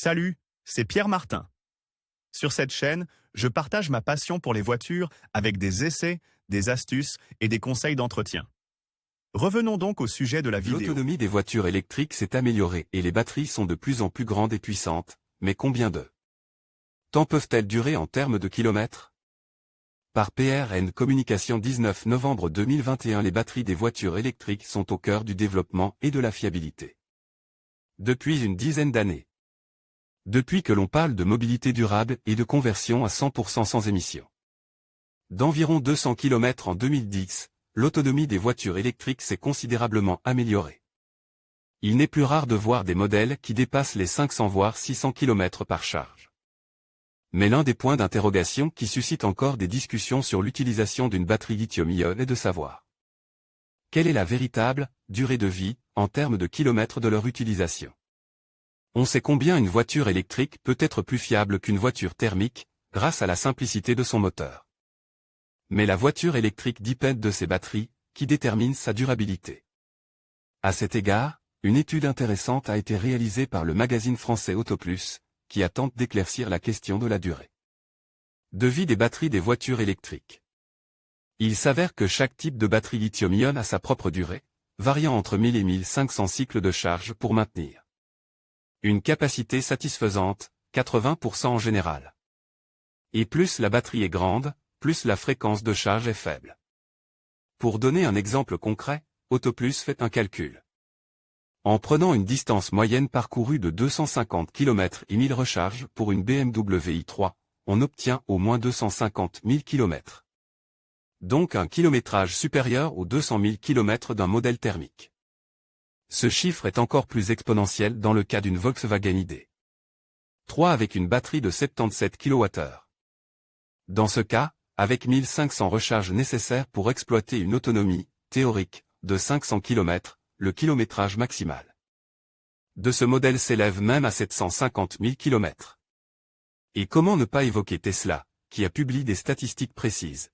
Salut, c'est Pierre Martin. Sur cette chaîne, je partage ma passion pour les voitures avec des essais, des astuces et des conseils d'entretien. Revenons donc au sujet de la vidéo. L'autonomie des voitures électriques s'est améliorée et les batteries sont de plus en plus grandes et puissantes, mais combien de temps peuvent-elles durer en termes de kilomètres? Par PRN Communication 19 novembre 2021, les batteries des voitures électriques sont au cœur du développement et de la fiabilité. Depuis une dizaine d'années. Depuis que l'on parle de mobilité durable et de conversion à 100% sans émission. D'environ 200 km en 2010, l'autonomie des voitures électriques s'est considérablement améliorée. Il n'est plus rare de voir des modèles qui dépassent les 500 voire 600 km par charge. Mais l'un des points d'interrogation qui suscite encore des discussions sur l'utilisation d'une batterie lithium-ion est de savoir quelle est la véritable durée de vie en termes de kilomètres de leur utilisation. On sait combien une voiture électrique peut être plus fiable qu'une voiture thermique, grâce à la simplicité de son moteur. Mais la voiture électrique dépend de ses batteries, qui déterminent sa durabilité. À cet égard, une étude intéressante a été réalisée par le magazine français Autoplus, qui a tenté d'éclaircir la question de la durée de vie des batteries des voitures électriques. Il s'avère que chaque type de batterie lithium-ion a sa propre durée, variant entre 1000 et 1500 cycles de charge pour maintenir une capacité satisfaisante, 80% en général. Et plus la batterie est grande, plus la fréquence de charge est faible. Pour donner un exemple concret, Autoplus fait un calcul. En prenant une distance moyenne parcourue de 250 km et 1000 recharges pour une BMW i3, on obtient au moins 250 000 km. Donc un kilométrage supérieur aux 200 000 km d'un modèle thermique. Ce chiffre est encore plus exponentiel dans le cas d'une Volkswagen ID.3 avec une batterie de 77 kWh. Dans ce cas, avec 1500 recharges nécessaires pour exploiter une autonomie théorique de 500 km, le kilométrage maximal de ce modèle s'élève même à 750 000 km. Et comment ne pas évoquer Tesla, qui a publié des statistiques précises.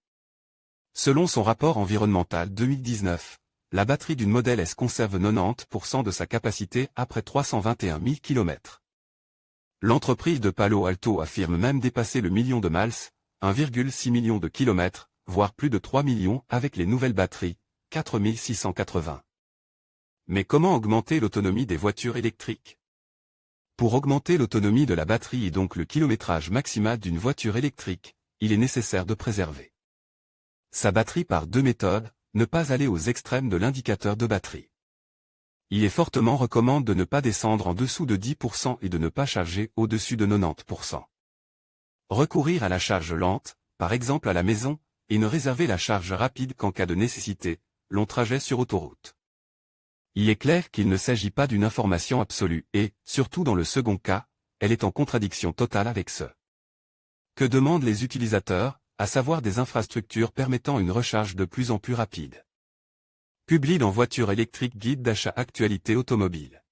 Selon son rapport environnemental 2019, la batterie d'une Model S conserve 90% de sa capacité après 321 000 km. L'entreprise de Palo Alto affirme même dépasser le million de miles, 1,6 million de kilomètres, voire plus de 3 millions avec les nouvelles batteries, 4680. Mais comment augmenter l'autonomie des voitures électriques? Pour augmenter l'autonomie de la batterie et donc le kilométrage maximal d'une voiture électrique, il est nécessaire de préserver sa batterie par deux méthodes, ne pas aller aux extrêmes de l'indicateur de batterie. Il est fortement recommandé de ne pas descendre en dessous de 10% et de ne pas charger au-dessus de 90%. Recourir à la charge lente, par exemple à la maison, et ne réserver la charge rapide qu'en cas de nécessité, long trajet sur autoroute. Il est clair qu'il ne s'agit pas d'une information absolue et, surtout dans le second cas, elle est en contradiction totale avec ce que demandent les utilisateurs, à savoir des infrastructures permettant une recharge de plus en plus rapide. Publié dans Voiture électrique guide d'achat actualité automobile.